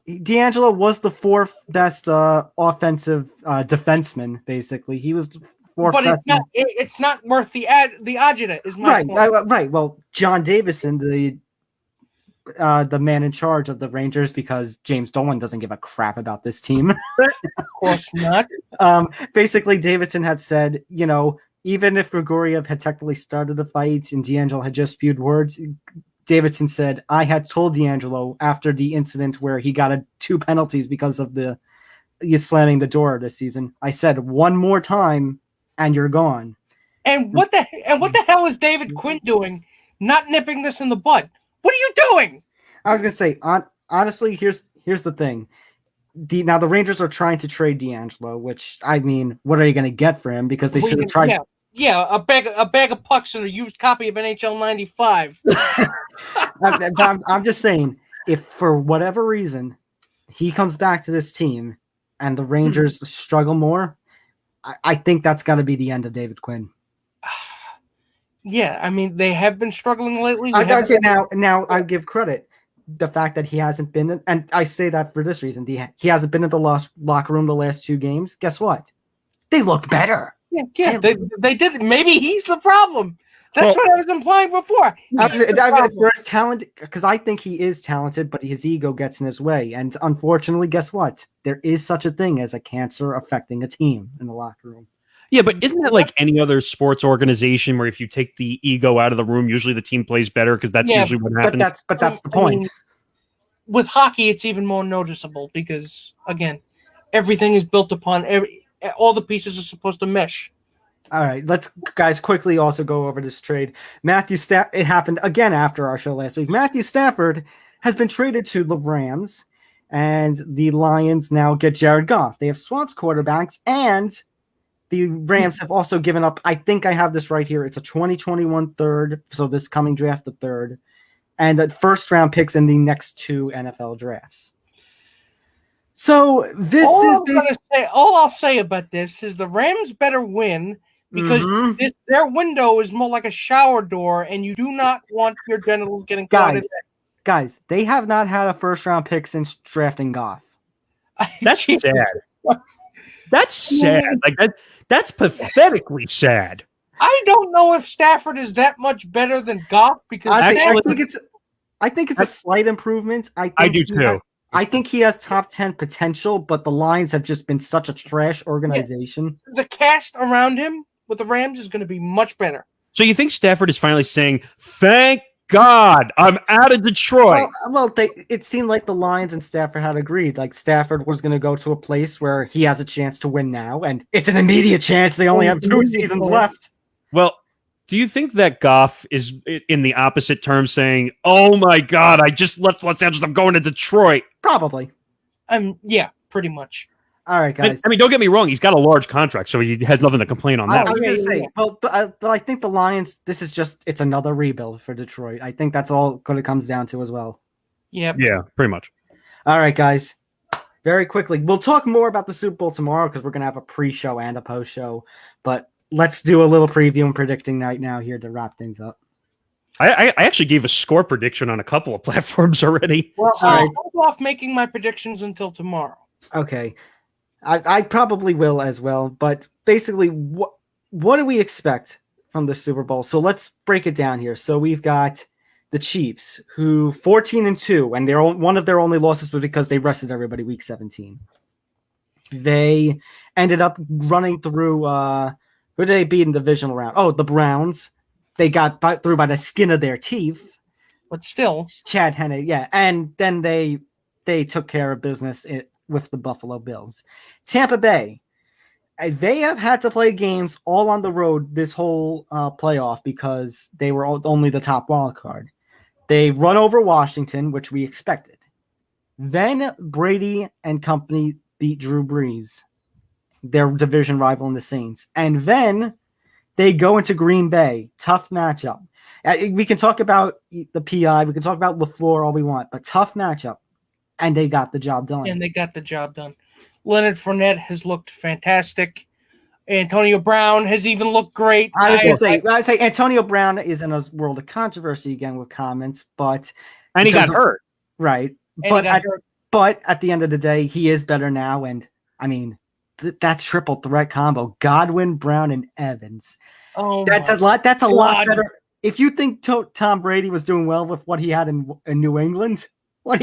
DeAngelo was the 4th best offensive defenseman, defenseman. He was the 4th best. But it's not worth the agita, is my point. Right. Well, John Davison, the man in charge of the Rangers, because James Dolan doesn't give a crap about this team. Of course not. Basically, Davidson had said, even if Grigoriev had technically started the fight and DeAngelo had just spewed words, Davidson said, I had told DeAngelo after the incident where he got 2 penalties because of you slamming the door this season. I said, one more time and you're gone. And what the hell is David Quinn doing, not nipping this in the bud? What are you doing? I was going to say, honestly, here's the thing. Now the Rangers are trying to trade DeAngelo, which, what are you going to get for him? Because they should have tried. Yeah, a bag of pucks and a used copy of NHL 95. I'm just saying, if for whatever reason he comes back to this team and the Rangers struggle more, I think that's got to be the end of David Quinn. Yeah, they have been struggling lately. I gotta say now I give credit. the fact that he hasn't been, and I say that for this reason, he hasn't been in the locker room the last 2 games. Guess what? They look better. Yeah, they did. Maybe he's the problem. That's what I was implying before. There's talent, because I think he is talented, but his ego gets in his way. And unfortunately, guess what? There is such a thing as a cancer affecting a team in the locker room. Yeah, but isn't that like any other sports organization where if you take the ego out of the room, usually the team plays better because that's usually what happens? But that's the point. I mean, with hockey, it's even more noticeable because, again, everything is built upon all the pieces are supposed to mesh. All right, let's guys quickly also go over this trade. It happened again after our show last week. Matthew Stafford has been traded to the Rams, and the Lions now get Jared Goff. They have swapped quarterbacks, and the Rams have also given up, I think I have this right here, it's a 2021 third, so this coming draft, the third, and the first-round picks in the next 2 NFL drafts. So all I'll say about this is the Rams better win because their window is more like a shower door, and you do not want your genitals getting caught in there. Guys, they have not had a first-round pick since drafting Goff. That's sad. That's sad. Like that's pathetically sad. I don't know if Stafford is that much better than Goff because I think it's a slight improvement. I do too. I think he has top 10 potential, but the Lions have just been such a trash organization. Yeah. The cast around him with the Rams is going to be much better. So you think Stafford is finally saying, "Thank God, I'm out of Detroit"? It seemed like the Lions and Stafford had agreed. Like Stafford was going to go to a place where he has a chance to win now, and it's an immediate chance. They only have 2 seasons left. Well, do you think that Goff is in the opposite term saying, "Oh my God, I just left Los Angeles, I'm going to Detroit"? Probably. Yeah, pretty much. All right, guys. I mean, don't get me wrong. He's got a large contract, so he has nothing to complain on that. I was going to say, but I think the Lions, it's another rebuild for Detroit. I think that's all what it comes down to as well. Yep. Yeah, pretty much. All right, guys. Very quickly, we'll talk more about the Super Bowl tomorrow because we're going to have a pre-show and a post-show. But let's do a little preview and predicting right now here to wrap things up. I actually gave a score prediction on a couple of platforms already. Well, I'll hold off making my predictions until tomorrow. Okay. I probably will as well, but basically, what do we expect from the Super Bowl? So let's break it down here. So we've got the Chiefs, who 14-2, and one of their only losses was because they rested everybody week 17. They ended up running through. Who did they beat in the divisional round? Oh, the Browns. They got through by the skin of their teeth, but still, Chad Henne, yeah, and then they took care of business with the Buffalo Bills. Tampa Bay, they have had to play games all on the road this whole playoff because they were only the top wild card. They run over Washington, which we expected. Then Brady and company beat Drew Brees, their division rival in the Saints. And then they go into Green Bay. Tough matchup. We can talk about the PI. We can talk about LaFleur all we want, but tough matchup. And they got the job done. Leonard Fournette has looked fantastic. Antonio Brown has even looked great. I was going to say Antonio Brown is in a world of controversy again with comments, but and he got hurt, right? But at the end of the day, he is better now. And I mean, that triple threat combo: Godwin, Brown, and Evans. Oh, that's a lot. That's a lot better. If you think Tom Brady was doing well with what he had in New England. I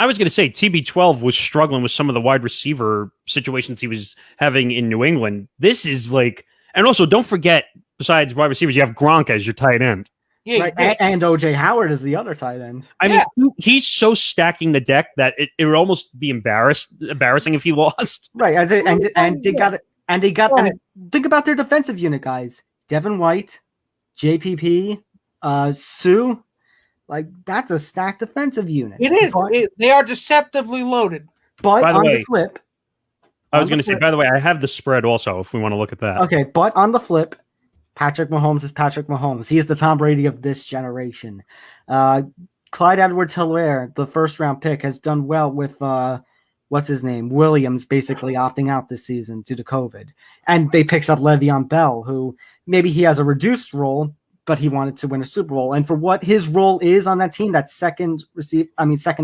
was going to say TB12 was struggling with some of the wide receiver situations he was having in New England. This is like, and also don't forget, besides wide receivers, you have Gronk as your tight end. Yeah, right. And OJ Howard is the other tight end. I mean, he's so stacking the deck that it would almost be embarrassing if he lost. Right. And they got and think about their defensive unit, guys. Devin White, JPP, Sue. Like, that's a stacked defensive unit. It is. They are deceptively loaded. But on the flip... I was going to say, by the way, I have the spread also, if we want to look at that. Okay, but on the flip, Patrick Mahomes is Patrick Mahomes. He is the Tom Brady of this generation. Clyde Edwards-Helaire, the first-round pick, has done well with, what's his name, Williams, basically opting out this season due to COVID. And they picked up Le'Veon Bell, who maybe he has a reduced role, but he wanted to win a Super Bowl. And for what his role is on that team, that second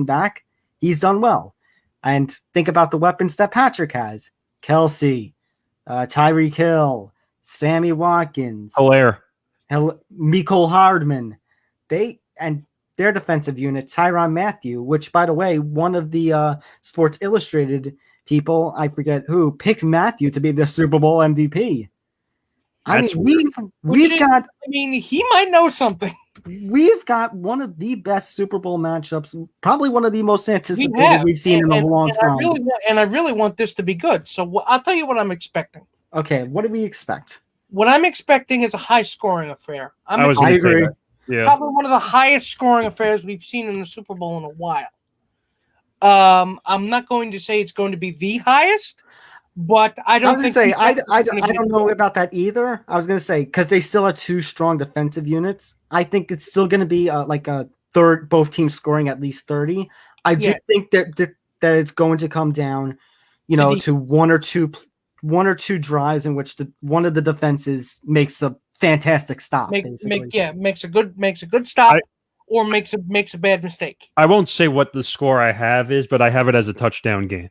back, he's done well. And think about the weapons that Patrick has: Kelsey, Tyreek Hill, Sammy Watkins, Hilaire. Mecole Hardman. Their defensive unit, Tyrann Mathieu, which, by the way, one of the Sports Illustrated people, I forget who, picked Matthew to be the Super Bowl MVP. He might know something. We've got one of the best Super Bowl matchups, probably one of the most anticipated we've seen in a long time. I really want this to be good. So I'll tell you what I'm expecting. Okay, what do we expect? What I'm expecting is a high-scoring affair. I agree. Yeah. Probably one of the highest-scoring affairs we've seen in the Super Bowl in a while. I'm not going to say it's going to be the highest, but I don't know about that either. I was going to say, because they still have two strong defensive units, I think it's still going to be like a third, both teams scoring at least 30. I do think that it's going to come down, to one or two drives in which one of the defenses makes a fantastic stop. Makes a good stop, or makes a bad mistake. I won't say what the score I have is, but I have it as a touchdown game.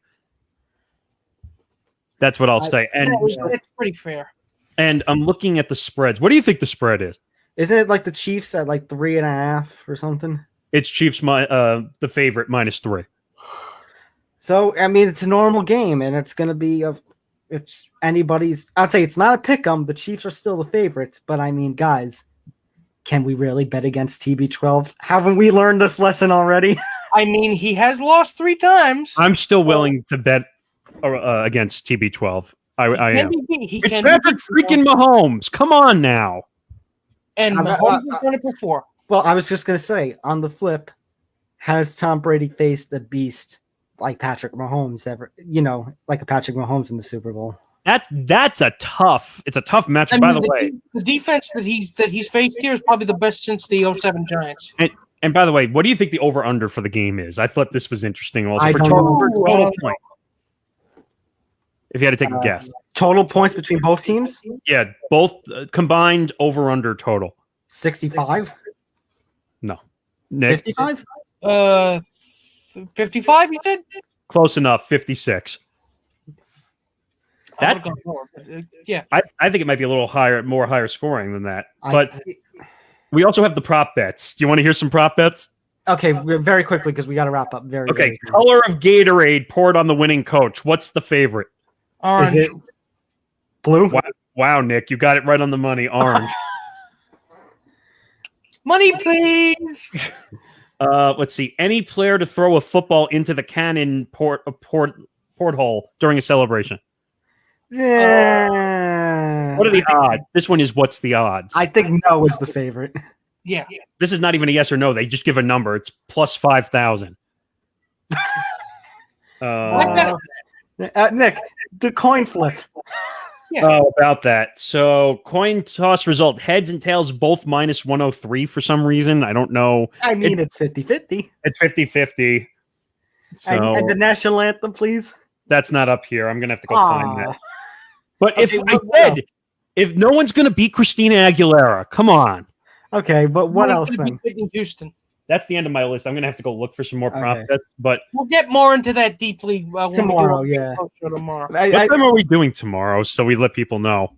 That's what I'll say. And it's pretty fair. And I'm looking at the spreads. What do you think the spread is? Isn't it like the Chiefs at like 3.5 or something? It's Chiefs, the favorite, -3. So I mean, it's a normal game, and it's going to be it's anybody's. I'd say it's not a pick 'em. The Chiefs are still the favorites, but I mean, guys, can we really bet against TB12? Haven't we learned this lesson already? I mean, he has lost 3 times. I'm still willing to bet against TB12. I am. It's Patrick freaking Mahomes. Come on now. And Mahomes has done it before. Well, I was just going to say, on the flip, has Tom Brady faced a beast like Patrick Mahomes like a Patrick Mahomes in the Super Bowl? It's a tough matchup. By the way, the defense that he's faced here is probably the best since the 07 Giants. And by the way, what do you think the over/under for the game is? I thought this was interesting. Also, for total points, if you had to take a guess, total points between both teams. Yeah, both combined over/under total 65. No, Nick 55. 55. You said close enough. 56. I think it might be a little higher scoring than that. But we also have the prop bets. Do you want to hear some prop bets? Okay, very quickly because we got to wrap up. Very color of Gatorade poured on the winning coach. What's the favorite? Orange. Is it blue? Wow, Nick, you got it right on the money. Orange. Money, please. Let's see. Any player to throw a football into the cannon porthole during a celebration. Yeah. What are the odds? This one is what's the odds? I think no is the favorite. Yeah. This is not even a yes or no. They just give a number. It's plus 5,000. Nick, the coin flip. Yeah. Oh, about that. So coin toss result, heads and tails both -103 for some reason. I don't know. I mean, it's 50-50. It's 50-50. So And the national anthem, please. That's not up here. I'm going to have to go find that. But if no one's going to beat Christina Aguilera, come on. Okay, but what else then? Houston. That's the end of my list. I'm going to have to go look for some more prop bets. But we'll get more into that deeply tomorrow. Tomorrow. What time are we doing tomorrow? So we let people know.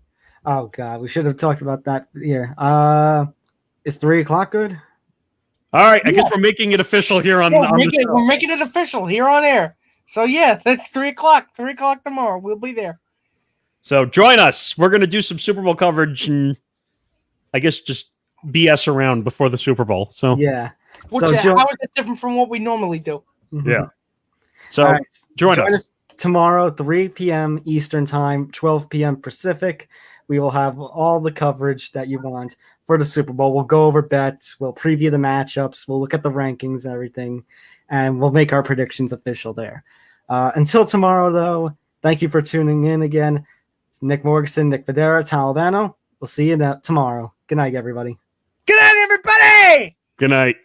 Oh God, we should have talked about that here. Is 3:00 good? All right, I guess we're making it official here on the show. We're making it official here on air. So yeah, that's 3:00. 3:00 tomorrow. We'll be there. So join us. We're going to do some Super Bowl coverage and I guess just BS around before the Super Bowl. So yeah. How is it different from what we normally do? Mm-hmm. Yeah. So join us tomorrow, 3 p.m. Eastern Time, 12 p.m. Pacific. We will have all the coverage that you want for the Super Bowl. We'll go over bets. We'll preview the matchups. We'll look at the rankings and everything. And we'll make our predictions official there. Until tomorrow, though, thank you for tuning in again. It's Nick Morgasen, Nick Fodera, Tom Albano. We'll see you tomorrow. Good night, everybody. Good night, everybody. Good night.